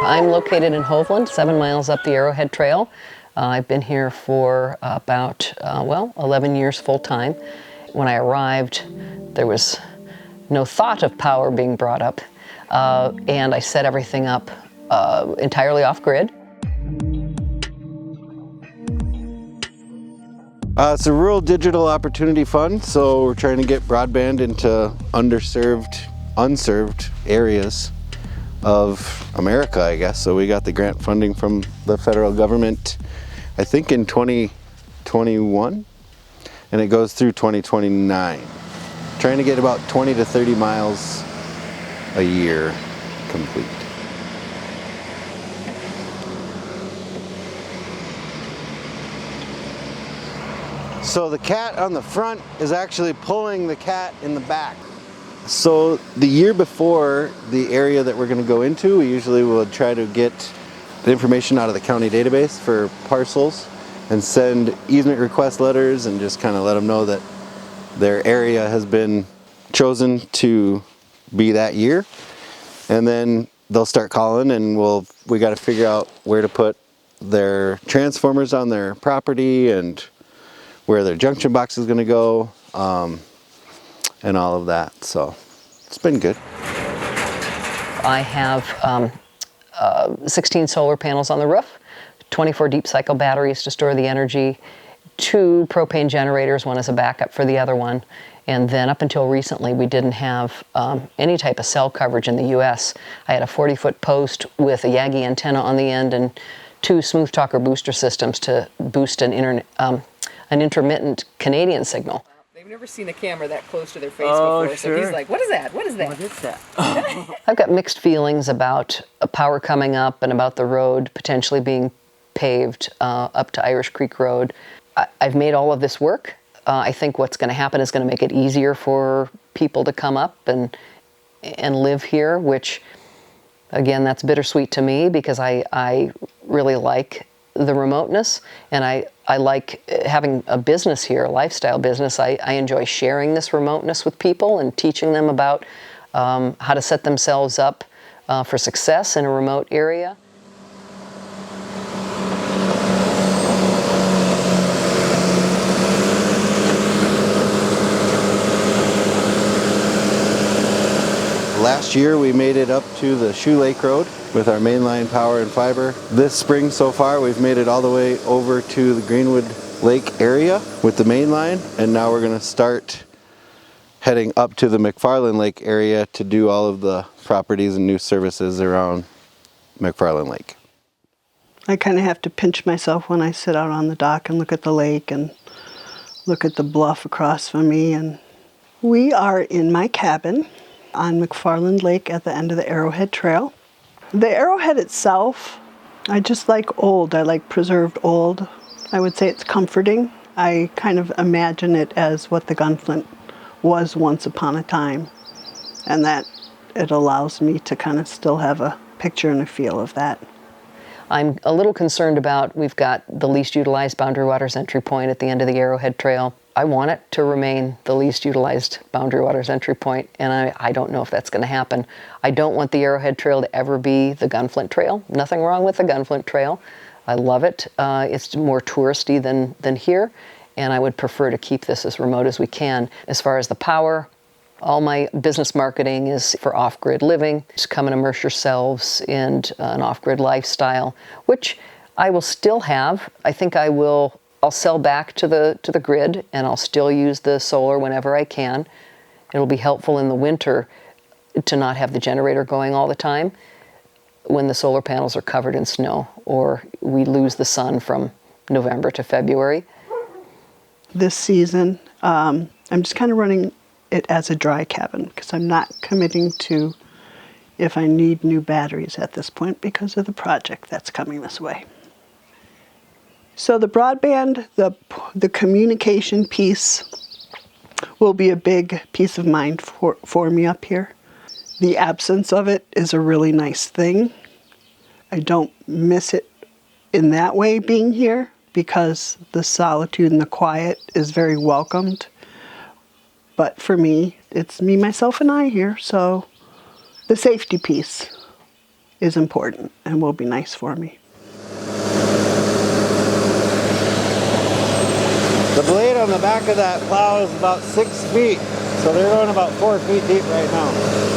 I'm located in Hovland, 7 miles up the Arrowhead Trail. I've been here for about, 11 years full-time. When I arrived, there was no thought of power being brought up, and I set everything up entirely off-grid. It's a Rural Digital Opportunity Fund, so we're trying to get broadband into underserved, unserved areas of America, I guess. So we got the grant funding from the federal government, I think in 2021, and it goes through 2029. Trying to get about 20 to 30 miles a year complete. So the cat on the front is actually pulling the cat in the back. So the year before the area that we're going to go into, we usually will try to get the information out of the county database for parcels and send easement request letters and just kind of let them know that their area has been chosen to be that year. And then they'll start calling, and we got to figure out where to put their transformers on their property and where their junction box is going to go, and all of that. So it's been good. I have 16 solar panels on the roof, 24 deep cycle batteries to store the energy, 2 propane generators, one as a backup for the other one. And then up until recently, we didn't have any type of cell coverage in the U.S. I had a 40-foot post with a Yagi antenna on the end and 2 smooth talker booster systems to boost an intermittent Canadian signal. They've never seen a camera that close to their face before, sure. so he's like, what is that? What is that? What is that? I've got mixed feelings about power coming up and about the road potentially being paved up to Irish Creek Road. I've made all of this work. I think what's going to happen is going to make it easier for people to come up and live here, which, again, that's bittersweet to me because I really like the remoteness, and I like having a business here, a lifestyle business. I enjoy sharing this remoteness with people and teaching them about how to set themselves up for success in a remote area. Last year we made it up to the Shoe Lake Road with our mainline power and fiber. This spring so far we've made it all the way over to the Greenwood Lake area with the main line, and now we're going to start heading up to the McFarland Lake area to do all of the properties and new services around McFarland Lake. I kind of have to pinch myself when I sit out on the dock and look at the lake and look at the bluff across from me. And we are in my cabin on McFarland Lake at the end of the Arrowhead Trail. The Arrowhead itself, I just like old. I like preserved old. I would say it's comforting. I kind of imagine it as what the Gunflint was once upon a time, and that it allows me to kind of still have a picture and a feel of that. I'm a little concerned about, we've got the least utilized Boundary Waters entry point at the end of the Arrowhead Trail. I want it to remain the least utilized Boundary Waters entry point, and I don't know if that's going to happen. I don't want the Arrowhead Trail to ever be the Gunflint Trail. Nothing wrong with the Gunflint Trail. I love it. It's more touristy than here, and I would prefer to keep this as remote as we can. As far as the power, all my business marketing is for off-grid living. Just come and immerse yourselves in an off-grid lifestyle, which I will still have. I think I'll sell back to the grid, and I'll still use the solar whenever I can. It'll be helpful in the winter to not have the generator going all the time when the solar panels are covered in snow or we lose the sun from November to February. This season, I'm just kind of running it as a dry cabin because I'm not committing to if I need new batteries at this point because of the project that's coming this way. So the broadband, the communication piece will be a big piece of mind for me up here. The absence of it is a really nice thing. I don't miss it in that way being here because the solitude and the quiet is very welcomed. But for me, it's me, myself, and I here, so the safety piece is important and will be nice for me. The blade on the back of that plow is about 6 feet, so they're going about 4 feet deep right now.